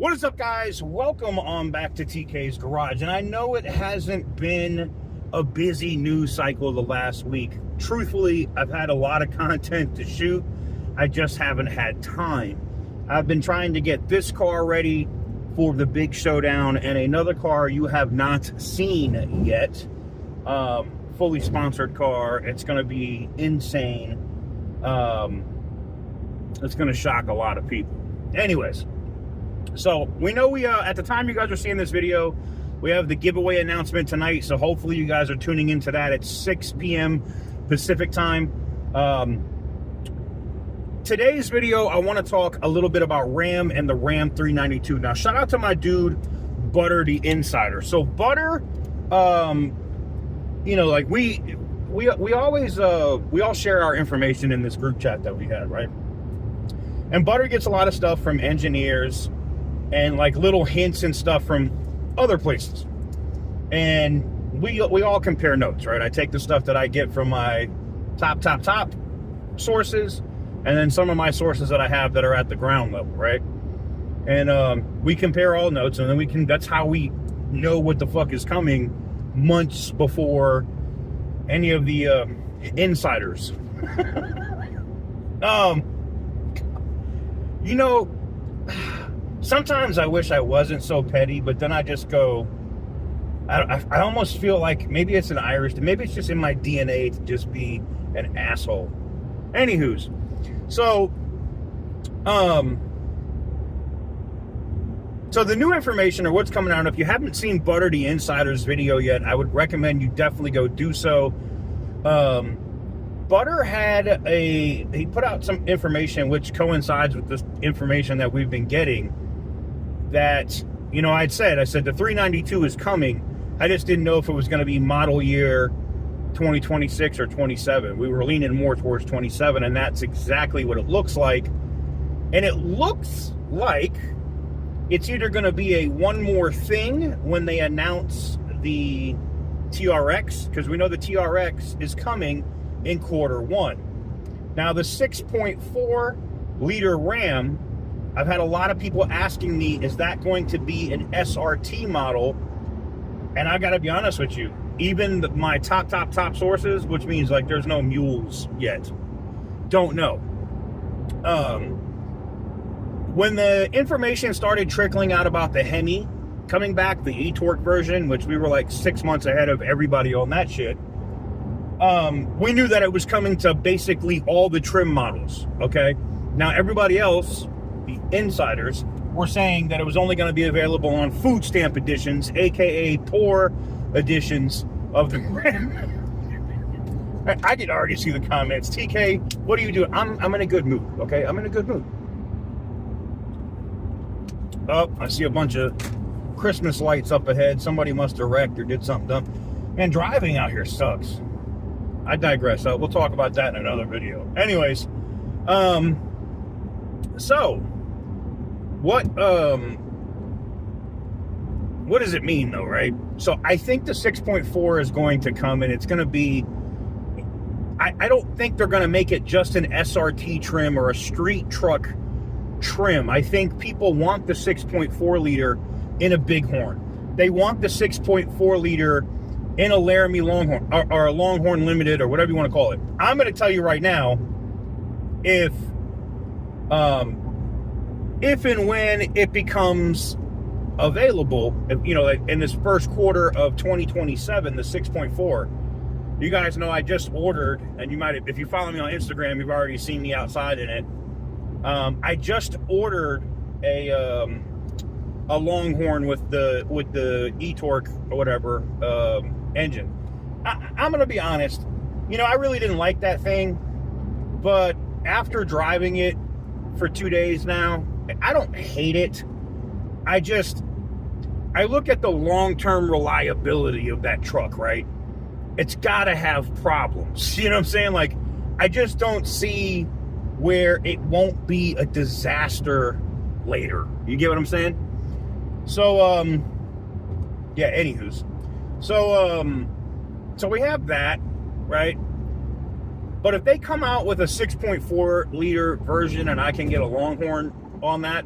What is up, guys? Welcome on back to TK's Garage. And I know it hasn't been a busy news cycle the last week. Truthfully, I've had a lot of content to shoot. I just haven't had time. I've been trying to get this car ready for the big showdown and another car you have not seen yet. Fully sponsored car. It's going to be insane. It's going to shock a lot of people. Anyways. So we know at the time you guys are seeing this video, we have the giveaway announcement tonight. So hopefully you guys are tuning into that at 6 p.m. Pacific time. Today's video, I want to talk a little bit about Ram and the Ram 392. Now, shout out to my dude, Butter the Insider. So Butter, like we always, we all share our information in this group chat that we had, right? And Butter gets a lot of stuff from engineers and like little hints and stuff from other places. And we all compare notes, right? I take the stuff that I get from my top sources, and then some of my sources that I have that are at the ground level, right? And we compare all notes, and then that's how we know what the fuck is coming months before any of the insiders. Sometimes I wish I wasn't so petty, but then I just go, I almost feel like maybe it's an Irish, maybe it's just in my DNA to just be an asshole. Anywho's, so the new information or what's coming out, if you haven't seen Butter the Insider's video yet, I would recommend you definitely go do so. Butter he put out some information which coincides with this information that we've been getting, that, I said the 392 is coming. I just didn't know if it was going to be model year 2026 or 27. We were leaning more towards 27, and that's exactly what it looks like. And it looks like it's either going to be a one more thing when they announce the TRX, because we know the TRX is coming in Q1. Now, the 6.4 liter Ram, I've had a lot of people asking me, is that going to be an SRT model? And I got to be honest with you, even my top sources, which means like there's no mules yet, don't know. When the information started trickling out about the Hemi coming back, the e-torque version, which we were like 6 months ahead of everybody on that shit, we knew that it was coming to basically all the trim models, okay? Now, everybody else, the insiders, were saying that it was only going to be available on food stamp editions, aka poor editions of the Ram. I could already see the comments. TK, what are you doing? I'm in a good mood, okay? I'm in a good mood. Oh, I see a bunch of Christmas lights up ahead. Somebody must have wrecked or did something dumb. Man, driving out here sucks. I digress. We'll talk about that in another video. Anyways, so what does it mean though, right? So I think the 6.4 is going to come, and it's going to be, I don't think they're going to make it just an SRT trim or a street truck trim. I think people want the 6.4 liter in a Bighorn. They want the 6.4 liter in a Laramie Longhorn or a Longhorn Limited or whatever you want to call it. I'm going to tell you right now, if and when it becomes available, in this first quarter of 2027, the 6.4, you guys know I just ordered, and you might have, if you follow me on Instagram, you've already seen me outside in it. I just ordered a Longhorn with the e-torque or whatever engine. I'm gonna be honest, I really didn't like that thing, but after driving it for 2 days now, I don't hate it. I look at the long-term reliability of that truck, right? It's gotta have problems. You know what I'm saying? Like, I just don't see where it won't be a disaster later. You get what I'm saying? So, yeah, anywho's. So we have that, right? But if they come out with a 6.4 liter version and I can get a Longhorn on that,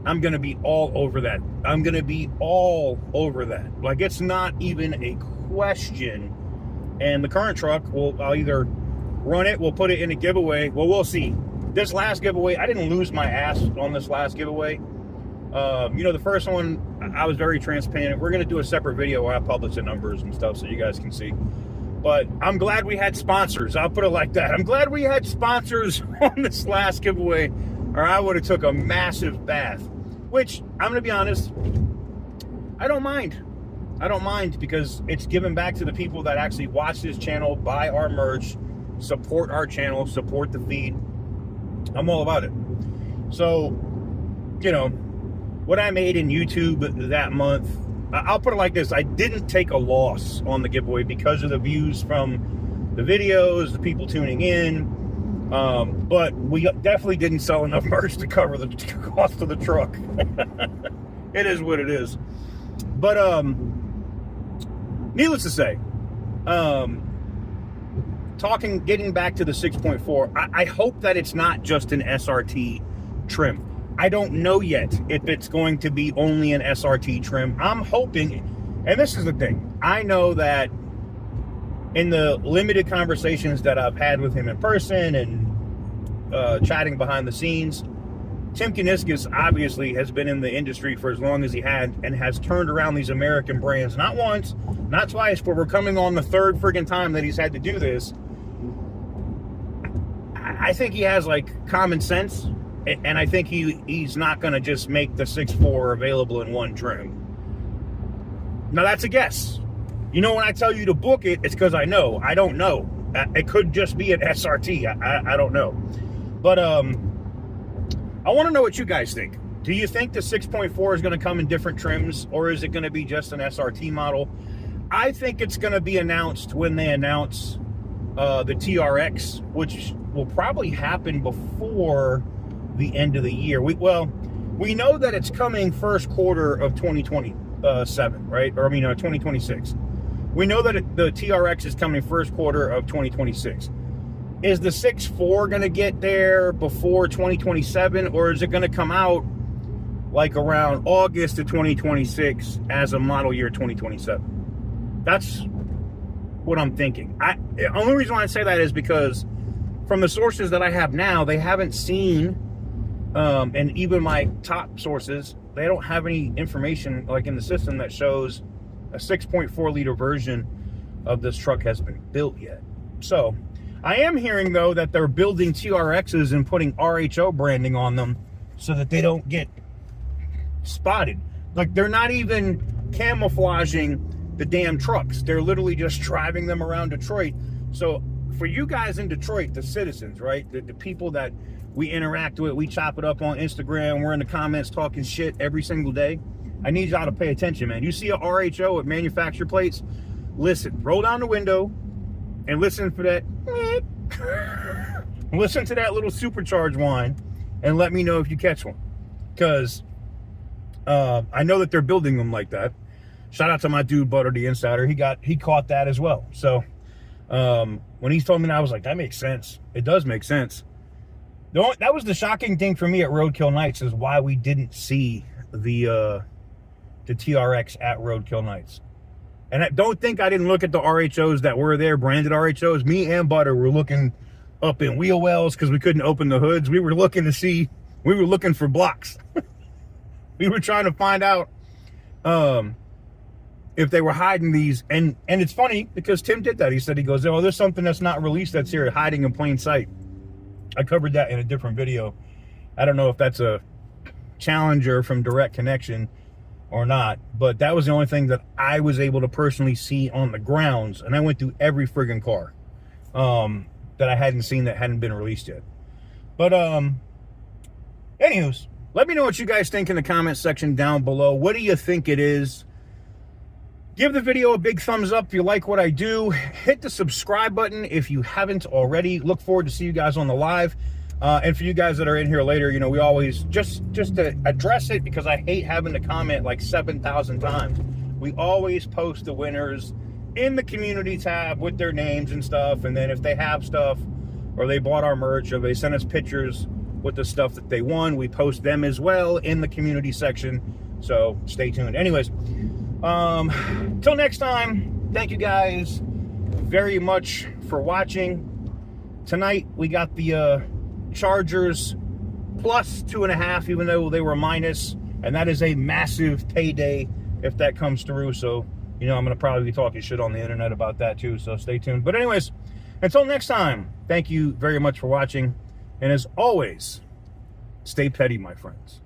I'm going to be all over that. I'm going to be all over that. Like, it's not even a question. And the current truck, I'll either run it, we'll put it in a giveaway. Well, we'll see. This last giveaway, I didn't lose my ass on this last giveaway. You know, the first one, I was very transparent. We're going to do a separate video where I publish the numbers and stuff so you guys can see. But I'm glad we had sponsors. I'll put it like that. I'm glad we had sponsors on this last giveaway, or I would have took a massive bath. Which, I'm going to be honest, I don't mind. I don't mind, because it's giving back to the people that actually watch this channel, buy our merch, support our channel, support the feed. I'm all about it. So, you know, what I made in YouTube that month, I'll put it like this. I didn't take a loss on the giveaway because of the views from the videos, the people tuning in. But we definitely didn't sell enough merch to cover the cost of the truck. It is what it is. But, needless to say, getting back to the 6.4, I hope that it's not just an SRT trim. I don't know yet if it's going to be only an SRT trim. I'm hoping, and this is the thing, I know that in the limited conversations that I've had with him in person and chatting behind the scenes, Tim Kuniskis obviously has been in the industry for as long as he had and has turned around these American brands, not once, not twice, but we're coming on the third friggin' time that he's had to do this. I think he has, like, common sense, and I think he's not going to just make the 6.4 available in one trim. Now, that's a guess. You know, when I tell you to book it, it's because I know. I don't know. It could just be an SRT. I don't know. But I want to know what you guys think. Do you think the 6.4 is going to come in different trims, or is it going to be just an SRT model? I think it's going to be announced when they announce the TRX, which will probably happen before the end of the year. We know that it's coming first quarter of 2027, right? Or 2026. We know that the TRX is coming first quarter of 2026. Is the 6.4 going to get there before 2027, or is it going to come out like around August of 2026 as a model year 2027? That's what I'm thinking. The only reason why I say that is because from the sources that I have now, they haven't seen, and even my top sources, they don't have any information like in the system that shows a 6.4 liter version of this truck has been built yet. So I am hearing, though, that they're building TRXs and putting RHO branding on them so that they don't get spotted. Like, they're not even camouflaging the damn trucks. They're literally just driving them around Detroit. So for you guys in Detroit, the citizens, right? The people that we interact with, we chop it up on Instagram, we're in the comments talking shit every single day. I need y'all to pay attention, man. You see a RHO with manufacturer plates, listen, roll down the window and listen for that. Listen to that little supercharged whine and let me know if you catch one. Because I know that they're building them like that. Shout out to my dude, Butter the Insider. He caught that as well. So when he told me that, I was like, that makes sense. It does make sense. That was the shocking thing for me at Roadkill Nights, is why we didn't see the TRX at Roadkill Nights. And I don't think I didn't look at the RHOs that were there, branded RHOs. Me and Butter were looking up in wheel wells because we couldn't open the hoods. We were looking for blocks. We were trying to find out if they were hiding these. And it's funny because Tim did that. He said, oh, there's something that's not released that's here hiding in plain sight. I covered that in a different video. I don't know if that's a Challenger from Direct Connection or not, but that was the only thing that I was able to personally see on the grounds, and I went through every friggin' car that I hadn't seen that hadn't been released yet. But anywho's, let me know what you guys think in the comment section down below. What do you think it is? Give the video a big thumbs up if you like what I do. Hit the subscribe button if you haven't already. Look forward to see you guys on the live. And for you guys that are in here later, we always, just to address it, because I hate having to comment like 7,000 times. We always post the winners in the community tab with their names and stuff. And then if they have stuff, or they bought our merch, or they sent us pictures with the stuff that they won. We post them as well in the community section, so stay tuned. Anyways, till next time, thank you guys very much for watching. Tonight we got the Chargers plus 2.5, even though they were minus, and that is a massive payday if that comes through. So, you know, I'm going to probably be talking shit on the internet about that too, so stay tuned. But anyways, until next time, thank you very much for watching, and as always, stay petty, my friends.